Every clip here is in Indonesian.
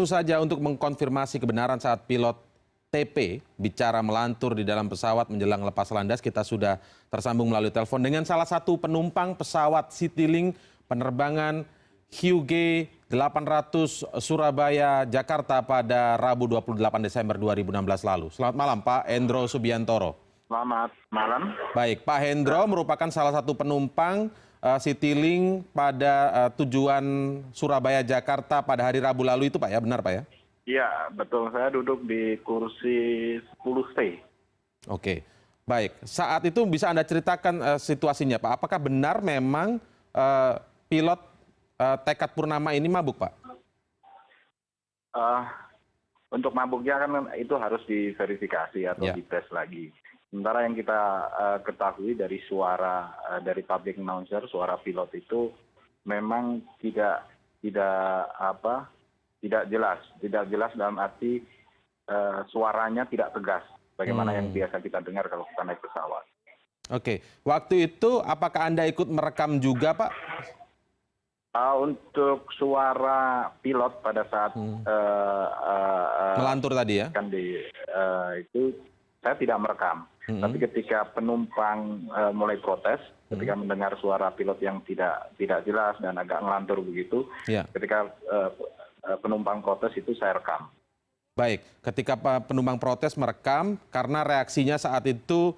Tentu saja untuk mengkonfirmasi kebenaran saat pilot TP bicara melantur di dalam pesawat menjelang lepas landas, kita sudah tersambung melalui telepon dengan salah satu penumpang pesawat Citylink penerbangan HUG 800 Surabaya, Jakarta pada Rabu 28 Desember 2016 lalu. Selamat malam Pak Hendro Subiantoro. Selamat malam. Baik, Pak Hendro merupakan salah satu penumpang Citylink pada tujuan Surabaya, Jakarta pada hari Rabu lalu itu Pak ya, benar Pak ya? Iya, betul. Saya duduk di kursi 10C. Oke, baik. Saat itu bisa Anda ceritakan situasinya Pak, apakah benar memang pilot Tekad Purnama ini mabuk Pak? Untuk mabuknya kan itu harus diverifikasi atau dites lagi. Sementara yang kita ketahui dari suara dari public announcer, suara pilot itu memang tidak jelas dalam arti suaranya tidak tegas, bagaimana yang biasa kita dengar kalau kita naik pesawat. Oke, waktu itu apakah Anda ikut merekam juga Pak? Untuk suara pilot pada saat melantur tadi ya? Itu saya tidak merekam. Tapi ketika penumpang mulai protes, ketika mendengar suara pilot yang tidak jelas dan agak ngelantur begitu, ketika penumpang protes itu saya rekam. Baik, ketika penumpang protes merekam, karena reaksinya saat itu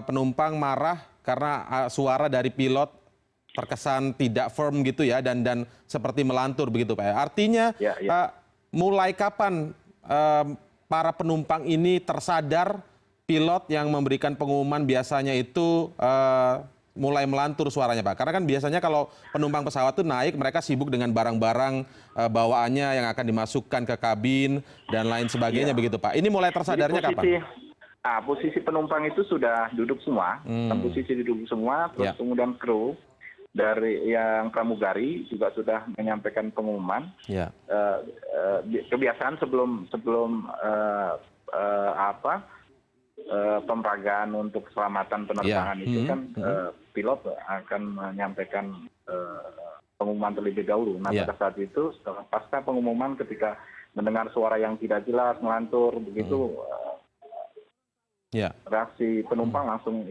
penumpang marah karena suara dari pilot terkesan tidak firm gitu ya, dan seperti melantur begitu Pak. Artinya mulai kapan para penumpang ini tersadar pilot yang memberikan pengumuman biasanya itu mulai melantur suaranya Pak? Karena kan biasanya kalau penumpang pesawat itu naik, mereka sibuk dengan barang-barang bawaannya yang akan dimasukkan ke kabin dan lain sebagainya begitu Pak. Ini mulai tersadarnya kapan? Posisi penumpang itu sudah duduk semua, posisi duduk semua, terus kemudian kru dari yang pramugari juga sudah menyampaikan pengumuman. Kebiasaan sebelum pemeragaan untuk keselamatan penerbangan itu kan pilot akan menyampaikan pengumuman terlebih dahulu. Nah pada saat itu pasca pengumuman ketika mendengar suara yang tidak jelas melantur begitu, reaksi penumpang langsung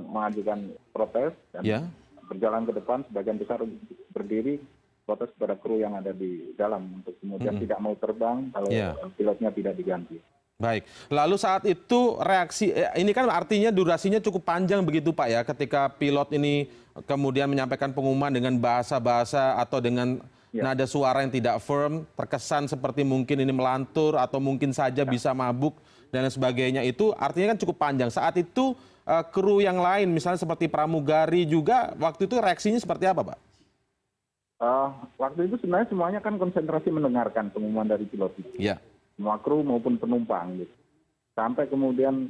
mengajukan protes dan berjalan ke depan, sebagian besar berdiri protes kepada kru yang ada di dalam untuk kemudian tidak mau terbang kalau pilotnya tidak diganti. Baik, lalu saat itu reaksi, ini kan artinya durasinya cukup panjang begitu Pak ya, ketika pilot ini kemudian menyampaikan pengumuman dengan bahasa-bahasa atau dengan nada suara yang tidak firm, terkesan seperti mungkin ini melantur atau mungkin saja bisa mabuk dan lain sebagainya, itu artinya kan cukup panjang. Saat itu kru yang lain misalnya seperti pramugari juga waktu itu reaksinya seperti apa Pak? Waktu itu sebenarnya semuanya kan konsentrasi mendengarkan pengumuman dari pilot itu. Semua kru maupun penumpang gitu. Sampai kemudian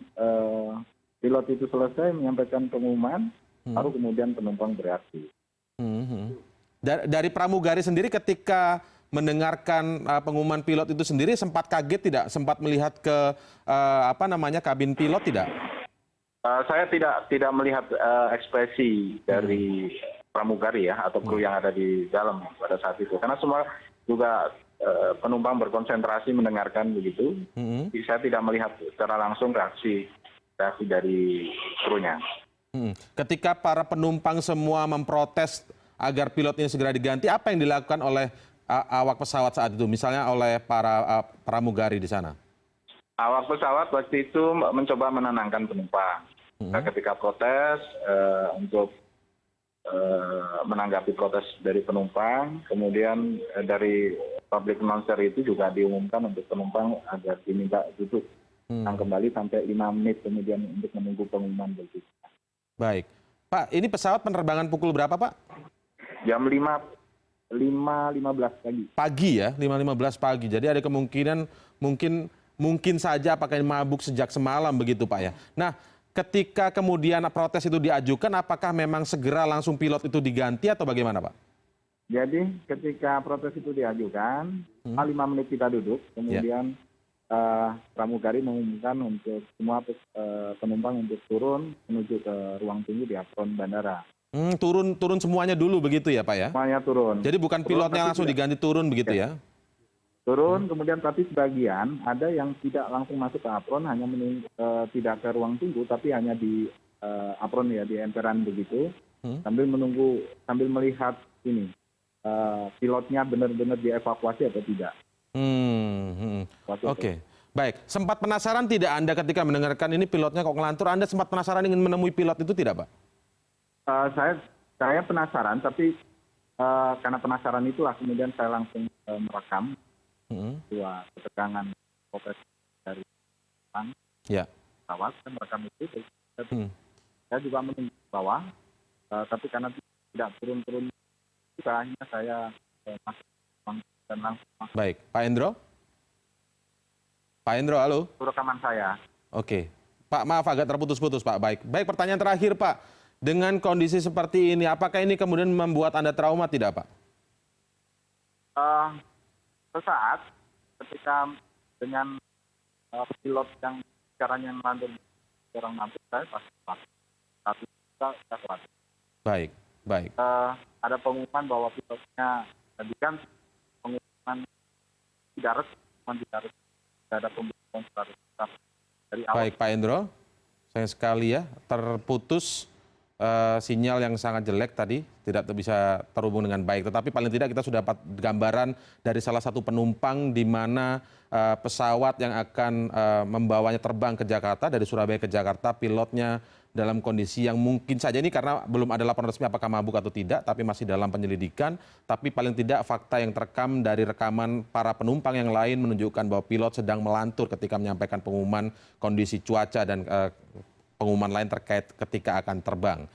pilot itu selesai menyampaikan pengumuman, baru kemudian penumpang bereaksi. Dari pramugari sendiri ketika mendengarkan pengumuman pilot itu sendiri sempat kaget tidak? Sempat melihat ke kabin pilot tidak? Saya tidak melihat ekspresi dari pramugari ya atau kru yang ada di dalam pada saat itu, karena semua juga penumpang berkonsentrasi mendengarkan begitu. Jadi saya tidak melihat secara langsung reaksi dari krunya. Ketika para penumpang semua memprotes agar pilot ini segera diganti, apa yang dilakukan oleh awak pesawat saat itu, misalnya oleh para pramugari di sana? Awak pesawat waktu itu mencoba menenangkan penumpang. Ketika protes untuk menanggapi protes dari penumpang, kemudian dari public announcer itu juga diumumkan untuk penumpang agar diminta duduk kembali sampai 5 menit kemudian untuk menunggu pengumuman berikutnya. Baik, Pak, ini pesawat penerbangan pukul berapa Pak? Jam 5.15 pagi. Pagi ya, 5.15 pagi. Jadi ada kemungkinan mungkin saja apakah ini mabuk sejak semalam begitu Pak ya. Nah, ketika kemudian protes itu diajukan, apakah memang segera langsung pilot itu diganti atau bagaimana Pak? Jadi ketika protes itu diajukan, 5 menit kita duduk, kemudian pramugari mengumumkan untuk semua penumpang untuk turun menuju ke ruang tunggu di apron bandara. Turun semuanya dulu begitu ya Pak ya? Semuanya turun. Jadi bukan pilotnya langsung diganti turun begitu ya? turun kemudian tapi sebagian ada yang tidak langsung masuk ke apron, hanya tidak ke ruang tunggu tapi hanya di apron ya, di emperan begitu, sambil menunggu, sambil melihat ini pilotnya benar-benar dievakuasi atau tidak. Oke, baik. Sempat penasaran tidak Anda ketika mendengarkan ini pilotnya kok ngelantur? Anda sempat penasaran ingin menemui pilot itu tidak, Pak? Saya penasaran, tapi karena penasaran itulah kemudian saya langsung merekam dua ketegangan operasi dari pesawat. Saya merekam itu. Saya juga menunggu di bawah, tapi karena tidak turun-turun juga, akhirnya saya masuk dan langsung masuk. Baik, Pak Endro? Pak Endro, halo? Itu rekaman saya. Oke. Pak, maaf agak terputus-putus, Pak. Baik, pertanyaan terakhir, Pak. Dengan kondisi seperti ini, apakah ini kemudian membuat Anda trauma tidak, Pak? Sesaat ketika dengan pilot yang caranya melantur orang mampu, saya pasti takut. Tapi kita khawatir. Baik. Ada pengumuman bahwa pilotnya diganti, pengumuman tidak resmi, tidak ada pemberitahuan secara resmi dari awal. Baik, Pak Endro. Sayang sekali ya, terputus sinyal yang sangat jelek tadi, tidak bisa terhubung dengan baik. Tetapi paling tidak kita sudah dapat gambaran dari salah satu penumpang di mana pesawat yang akan membawanya terbang ke Jakarta, dari Surabaya ke Jakarta, pilotnya dalam kondisi yang mungkin saja ini karena belum ada laporan resmi apakah mabuk atau tidak, tapi masih dalam penyelidikan. Tapi paling tidak fakta yang terekam dari rekaman para penumpang yang lain menunjukkan bahwa pilot sedang melantur ketika menyampaikan pengumuman kondisi cuaca dan pengumuman lain terkait ketika akan terbang.